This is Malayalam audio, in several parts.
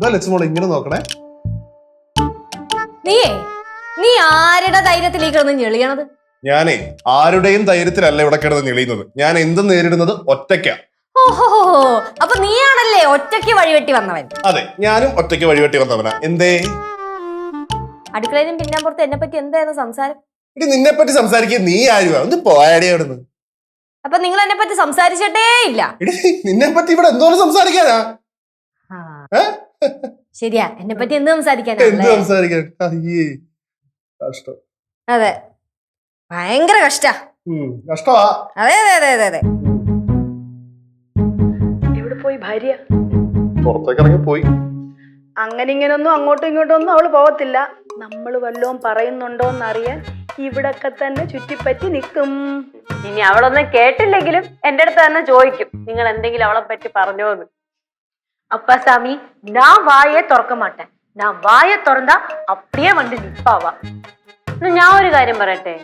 എന്താ ലക്ഷ്മോളെ ഇങ്ങനെ നോക്കണേ? നീ ആരുടെ ധൈര്യത്തിലേക്ക് കിടന്ന് ഞെളിയണത്? ഞാനേ ആരുടെയും ധൈര്യത്തിലല്ല ഇവിടെ കിടന്ന് ഞെളിയുന്നത്. ഞാൻ എന്തും നേരിടുന്നത് ഒറ്റയ്ക്കാ. ഓഹോ, അപ്പൊ നീയാണല്ലേ ഒറ്റയ്ക്ക് വഴിവെട്ടി വന്നവൻ? അതെ, ഞാനും ഒറ്റയ്ക്ക് വഴിവെട്ടി വന്നവനാ. എന്തേ? അടുക്കളയിലും പിന്നാമ്പുറത്ത് എന്നെ പറ്റി എന്തായിരുന്നു സംസാരം? ഇനി നിന്നെ പറ്റി സംസാരിക്കാൻ നീ ആരുവാ? ഒന്ന് പോയാടി അവിടുന്ന്. അപ്പൊ നിങ്ങൾ എന്നെ പറ്റി സംസാരിച്ചിട്ടേ ഇല്ല. നിന്നെ പറ്റി ഇവിടെ എന്തോരം സംസാരിക്കാനാ? ശരിയാ, എന്നെ പറ്റി എന്ത് സംസാരിക്കാനാ? എന്ത് സംസാരിക്കാൻ? അയ്യേ കഷ്ടം. അതെ, ഭയങ്കര കഷ്ടാ. കഷ്ടമാ. അതെ അതെ അതെ അതെ അതെ. എവിടെ പോയി ഭാര്യ? പുറത്തേക്ക് ഇറങ്ങി പോയി. അങ്ങനെ ഇങ്ങനൊന്നും അങ്ങോട്ടും ഇങ്ങോട്ടും ഒന്നും അവള് പോകത്തില്ല. നമ്മൾ വല്ലതും പറയുന്നുണ്ടോന്നറിയാൻ ഇവിടൊക്കെ തന്നെ ചുറ്റിപ്പറ്റി നിൽക്കും. ഇനി അവളൊന്നും കേട്ടില്ലെങ്കിലും എന്റെ അടുത്ത് തന്നെ ചോദിക്കും, നിങ്ങൾ എന്തെങ്കിലും അവളെ പറ്റി പറഞ്ഞോന്ന്. அப்பா சாமி, நான் வாயே திறக்க மாட்டேன். நான் வாயை திறந்தா அப்படியே வந்து நிப்பாവാ. ഞാൻ ഒരു കാര്യം പറയട്ടെ,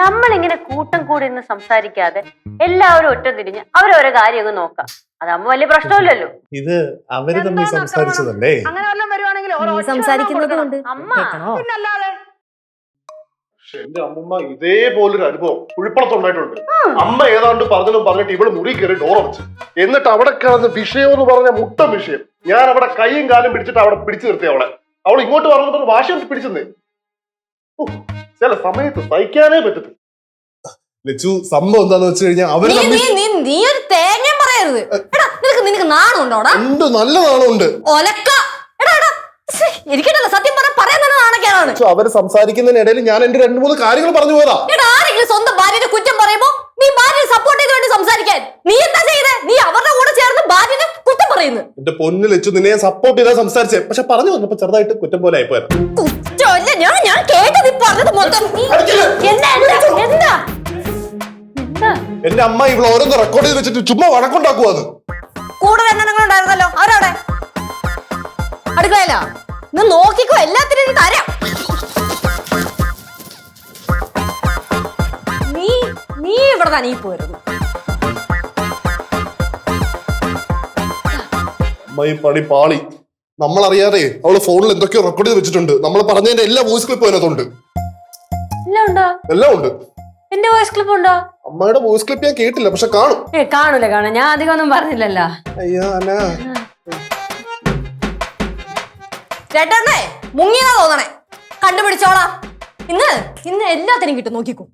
നമ്മളിങ്ങനെ കൂട്ടം കൂടി നിന്ന് സംസാരിക്കാതെ എല്ലാവരും ഒറ്റ തിരിഞ്ഞ് അവരോരോ കാര്യമൊക്കെ നോക്കാം. അതാകുമ്പോ വലിയ പ്രശ്നമില്ലല്ലോ. ഇത് അവര് തമ്മിൽ സംസാരിച്ചതല്ലേ? അങ്ങനെ വല്ലതും വരുവാണെങ്കിൽ സംസാരിക്കുന്നത് കൊണ്ട് അമ്മ പിന്നല്ലാതെ എന്റെ അമ്മമ്മ ഇതേപോലൊരു അനുഭവം കുഴിപ്പളത്തുണ്ടായിട്ടുണ്ട്. അമ്മ ഏതാണ്ട് പറഞ്ഞിട്ട് ഇവള് മുറി കയറി ഡോർ അടച്ചു. എന്നിട്ട് അവിടെ കിടന്ന് വിഷയം എന്ന് പറഞ്ഞ മുട്ട വിഷയം. ഞാൻ അവിടെ കൈയും കാലും പിടിച്ചിട്ട് അവിടെ പിടിച്ചു നിർത്തി അവളെ. അവൾ ഇങ്ങോട്ട് പറഞ്ഞപ്പോൾ വാശി പിടിച്ചെന്നേ. ചില സമയത്ത് സഹിക്കാനേ പറ്റത്തില്ല. ലച്ചു, സംഭവം എന്താന്ന് വെച്ച് കഴിഞ്ഞാൽ അവര് നീ ഒരു തേങ്ങ പറയരുത്. നിനക്ക് നാണുണ്ടോടാ? ഉണ്ട്, നല്ല നാണമുണ്ട്. എനിക്കിട്ടല്ല, സത്യം പറയാൻ തന്നെ നാണക്കേടാണ്. അവര് സംസാരിക്കുന്നതിനിടയിൽ ഞാൻ എന്റെ 2-3 കാര്യങ്ങൾ പറഞ്ഞു പോയതാ. ആരെങ്കിലും സ്വന്തം ഭാര്യനെ കുറ്റം പറയുമ്പോ നീ ഭാര്യയെ സപ്പോർട്ട് ചെയ്ത് വേണ്ടി സംസാരിക്കാൻ നീ എന്താ ചെയ്തേ? നീ അവരുടെ കൂടെ ചേർന്ന് ഭാര്യനെ കുറ്റം പറയുന്നു. എന്റെ പൊന്നു ലച്ചു, നിന്നെ ഞാൻ സപ്പോർട്ട് ചെയ്താ സംസാരിച്ചേ. പക്ഷെ പറഞ്ഞു വന്നപ്പോ ചെറുതായിട്ട് കുറ്റം പോലെ ആയിപ്പോയത്. കുറ്റമല്ല, ഞാൻ കേട്ടത് നീ പറഞ്ഞത് മൊത്തം. എന്താ എന്റെ അമ്മ ഇവിടെ ഓരോന്ന് റെക്കോർഡ് ചെയ്ത് വെച്ചിട്ട് ചുമ്മാ വഴക്കുണ്ടാക്കുവാ. അത് കൂടെ രണ്ടെണ്ണങ്ങൾ ഉണ്ടായിരുന്നല്ലോ, അവരവിടെ അടുക്കളയില്ല. നീ നോക്കിക്കോ, എല്ലാത്തിനും തരാം. നീ ഇവിടെ തന്നെ ഈ പോരുന്നു. അമ്മ ഈ പണി പാളി. നമ്മളറിയാതെ അവള് ഫോണിൽ എന്തൊക്കെയോ റെക്കോർഡ് ചെയ്ത് വെച്ചിട്ടുണ്ട്. നമ്മൾ പറഞ്ഞതിന്റെ എല്ലാ വോയിസ് ക്ലിപ്പും അതിനകത്തുണ്ട്. എല്ലാം ഉണ്ട്. എന്റെ വോയിസ് ക്ലിപ്പ് ഉണ്ടോ? അമ്മയുടെ വോയിസ് ക്ലിപ്പ് ഞാൻ കേട്ടില്ല, പക്ഷെ കാണും. കാണൂല. ഞാൻ അധികം ഒന്നും പറഞ്ഞില്ലല്ലോ. അയ്യോ അനാ, ചേട്ടനെ മുങ്ങിയതാ തോന്നണേ. കണ്ടുപിടിച്ചോളാം. ഇന്ന് എല്ലാത്തിനും കിട്ടും, നോക്കിക്കോ.